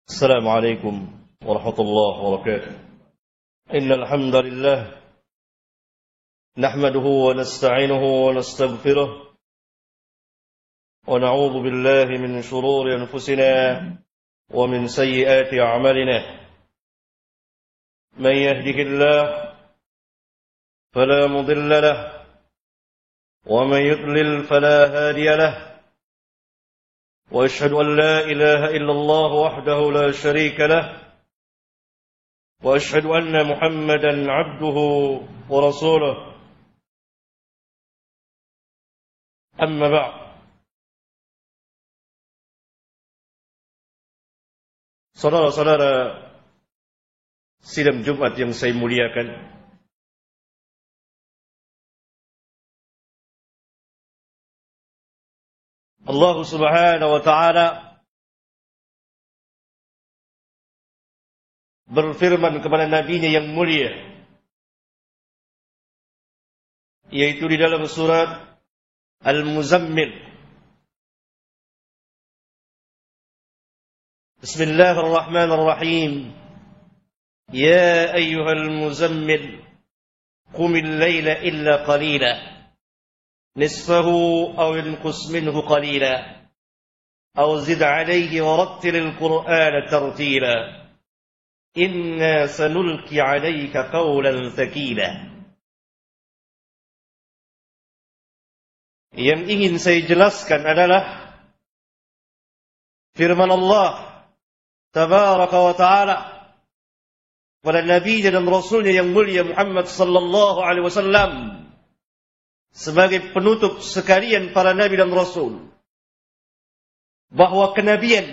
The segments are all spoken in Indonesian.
السلام عليكم ورحمة الله وبركاته. إن الحمد لله نحمده ونستعينه ونستغفره ونعوذ بالله من شرور أنفسنا ومن سيئات أعمالنا. من يهده الله فلا مضل له ومن يضلل فلا هادي له، وأشهد أن لا إله إلا الله وحده لا شريك له، وأشهد أن محمدا عبده ورسوله. أما بعد، saudara-saudara sidang Jumat yang saya muliakan, Allah Subhanahu wa ta'ala berfirman kepada nabinya yang mulia, yaitu di dalam surat Al-Muzammil. Bismillahirrahmanirrahim. Ya ayyuhal muzammil qumil layla illa qalila نصفه أو انقص منه قليلا أو زد عليه ورتل القرآن ترتيلا إنا سنلقي عليك قولا ثقيلا. Yang ingin saya jelaskan adalah firman Allah Tabaraka wa Ta'ala pada Nabi dan Rasulnya yang mulia Muhammad sallallahu alaihi wasallam sebagai penutup sekalian para nabi dan rasul, bahwa kenabian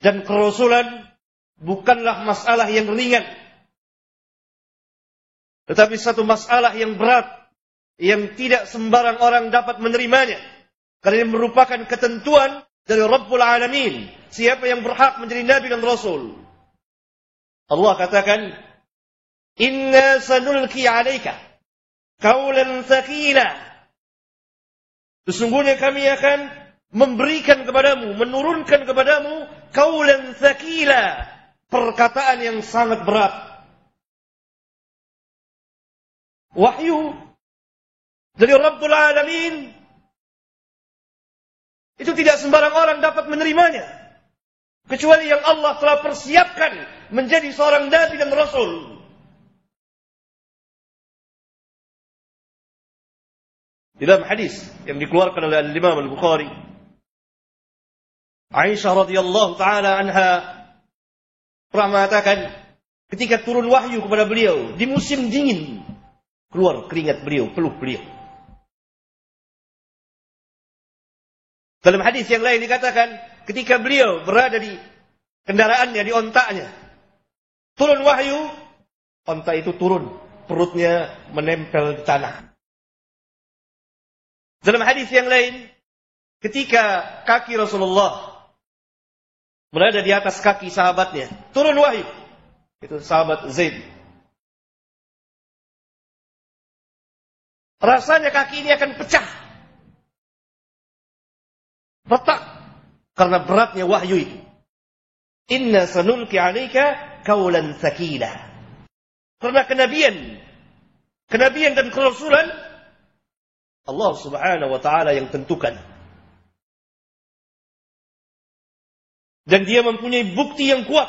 dan kerasulan bukanlah masalah yang ringan, tetapi satu masalah yang berat, yang tidak sembarang orang dapat menerimanya, karena ini merupakan ketentuan dari Rabbul Alamin, siapa yang berhak menjadi nabi dan rasul. Allah katakan, Inna sanulki alaika qaulan tsaqila. Sesungguhnya kami akan memberikan kepadamu, menurunkan kepadamu qaulan tsaqila, perkataan yang sangat berat. Wahyu dari Rabbul Alamin itu tidak sembarang orang dapat menerimanya, kecuali yang Allah telah persiapkan menjadi seorang nabi dan rasul. Di dalam hadis yang dikeluarkan oleh Imam Al-Bukhari, Aisyah radhiyallahu taala anha pernah mengatakan, ketika turun wahyu kepada beliau di musim dingin, keluar keringat beliau, peluh beliau. Dalam hadis yang lain dikatakan, ketika beliau berada di kendaraannya, di ontaknya, turun wahyu, onta itu turun, perutnya menempel di tanah. Dalam hadis yang lain, ketika kaki Rasulullah berada di atas kaki sahabatnya, turun wahyu. Itu sahabat Zaid. Rasanya kaki ini akan pecah, retak, karena beratnya wahyu itu. Inna sanulki alaika qaulan tsaqila. Karena kenabian dan kerasulan Allah Subhanahu wa ta'ala yang tentukan. Dan dia mempunyai bukti yang kuat.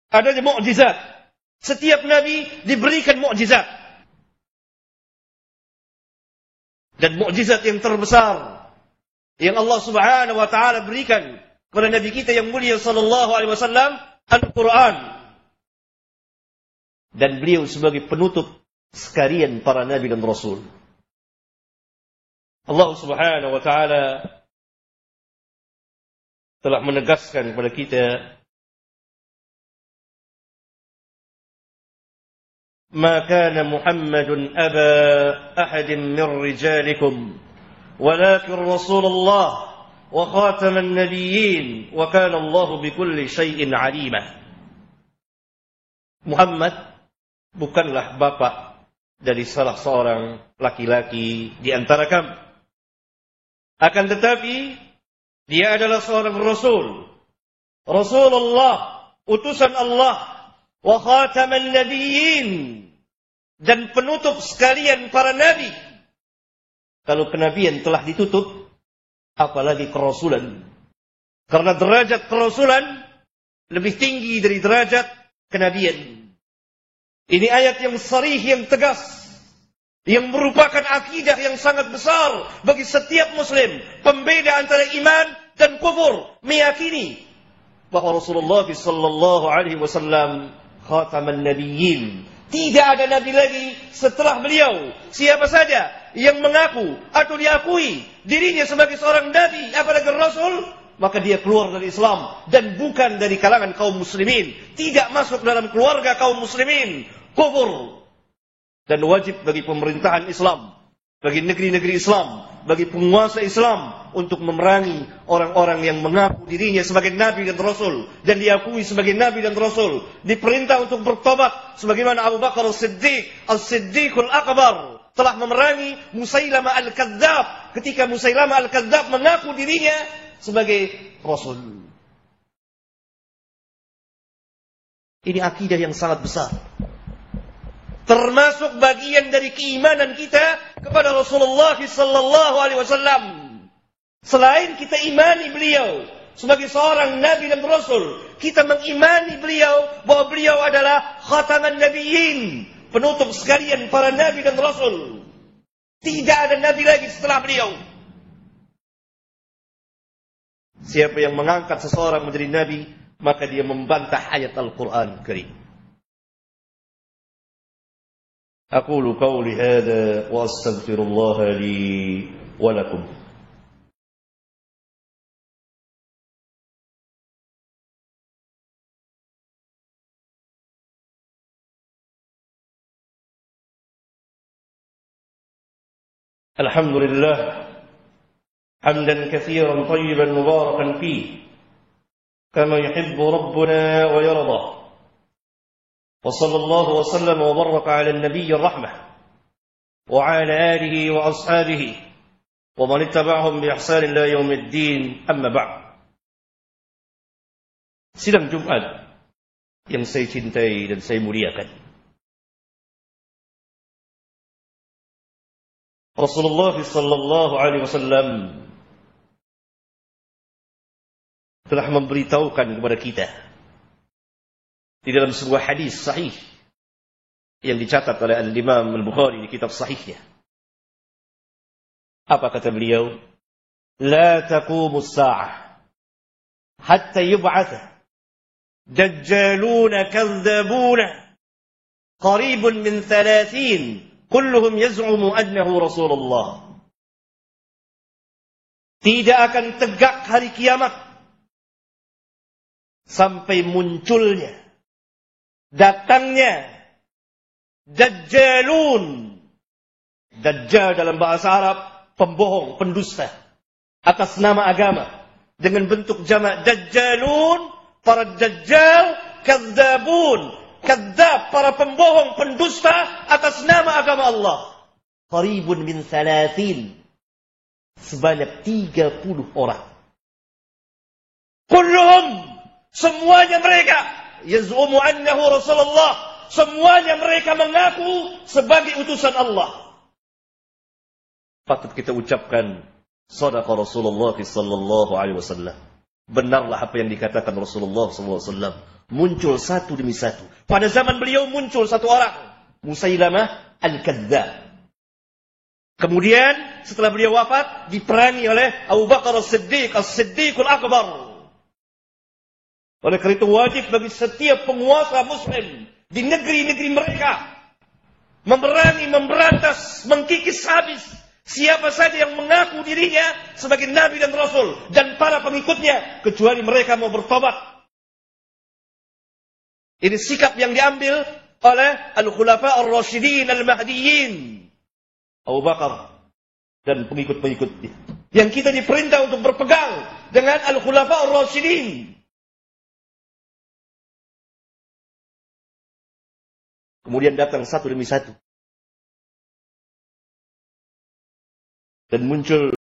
Adanya mukjizat. Setiap nabi diberikan mukjizat. Dan mukjizat yang terbesar yang Allah Subhanahu wa ta'ala berikan kepada nabi kita yang mulia sallallahu alaihi wasallam, Al-Quran. Dan beliau sebagai penutup sekalian para nabi dan rasul. Allah Subhanahu wa ta'ala telah menegaskan kepada kita, Ma kana Muhammadun aba ahadin min rijalikum walakin Rasulullah wa khataman nabiyyin wa kana Allah bikulli syai'in alima. Muhammad bukanlah bapa dari salah seorang laki-laki di antara kamu. Akan tetapi dia adalah seorang rasul Rasulullah, utusan Allah, wa khataman nabiyyin, dan penutup sekalian para nabi. Kalau kenabian telah ditutup, apalagi kerasulan. Karena derajat kerasulan lebih tinggi dari derajat kenabian. Ini ayat yang sharih, yang tegas, yang merupakan akidah yang sangat besar bagi setiap muslim. Pembeda antara iman dan kufur. Meyakini bahwa Rasulullah sallallahu alaihi wasallam khataman nabiyyin. Tidak ada nabi lagi setelah beliau. Siapa saja yang mengaku atau diakui dirinya sebagai seorang nabi, apalagi rasul, maka dia keluar dari Islam dan bukan dari kalangan kaum muslimin. Tidak masuk dalam keluarga kaum muslimin. Kufur. Dan wajib bagi pemerintahan Islam, bagi negeri-negeri Islam, bagi penguasa Islam untuk memerangi orang-orang yang mengaku dirinya sebagai nabi dan rasul dan diakui sebagai nabi dan rasul. Diperintah untuk bertobat sebagaimana Abu Bakar As-Siddiq, As-Siddiqul Akbar, telah memerangi Musailamah Al-Kadzdzab ketika Musailamah Al-Kadzdzab mengaku dirinya sebagai rasul. Ini akidah yang sangat besar, termasuk bagian dari keimanan kita kepada Rasulullah sallallahu alaihi wasallam. Selain kita imani beliau sebagai seorang nabi dan rasul, kita mengimani beliau bahwa beliau adalah khataman nabiyyin, penutup sekalian para nabi dan rasul. Tidak ada nabi lagi setelah beliau. Siapa yang mengangkat seseorang menjadi nabi, maka dia membantah ayat Al-Quran Karim. أقول قولي هذا وأستغفر الله لي ولكم. الحمد لله حمدا كثيرا طيبا مباركا فيه كما يحب ربنا ويرضى. وصلى الله وسلم وبارك على النبي الرحمة وعلى آله وأصحابه ومن اتبعهم بإحسان إلى يوم الدين. أما بعد. Sidang Jumat yang saya cintai dan saya muliakan, Rasulullah sallallahu alaihi wasallam telah memberitahukan kepada kita di dalam sebuah hadis sahih yang dicatat oleh Al-Imam Al-Bukhari di kitab sahihnya. Apa kata beliau? La taqumu as-sa'ah hatta yub'atha dajjaluna kadzdabuna qaribun min 30 kulluhum yaz'umu annahu Rasulullah. Tidak akan tegak hari kiamat sampai munculnya, datangnya Dajjalun. Dajjal dalam bahasa Arab pembohong, pendusta atas nama agama, dengan bentuk jamak Dajjalun, para Dajjal, Kadzabun, Kadzab, para pembohong, pendusta atas nama agama Allah. Qaribun min 30, sebanyak 30 orang. Kulluhum, semuanya mereka, yaz'umu annahu Rasulullah, semuanya mereka mengaku sebagai utusan Allah. Patut kita ucapkan shadaqa Rasulullah sallallahu alaihi wasallam. Benarlah apa yang dikatakan Rasulullah sallallahu alaihi wasallam. Muncul satu demi satu. Pada zaman beliau muncul satu orang, Musailamah Al-Kadzdzab. Kemudian setelah beliau wafat diperangi oleh Abu Bakar As-Siddiq, As-Siddiqul Akbar. Oleh karena itu wajib bagi setiap penguasa muslim di negeri-negeri mereka memerangi, memberantas, mengkikis habis siapa saja yang mengaku dirinya sebagai nabi dan rasul dan para pengikutnya, kecuali mereka mau bertobat. Ini sikap yang diambil oleh Al-Khulafa Ar-Rasyidin Al-Mahdiyyin, Abu Bakar dan pengikut-pengikutnya, yang kita diperintah untuk berpegang dengan Al-Khulafa Ar-Rasyidin. Kemudian datang satu demi satu dan muncul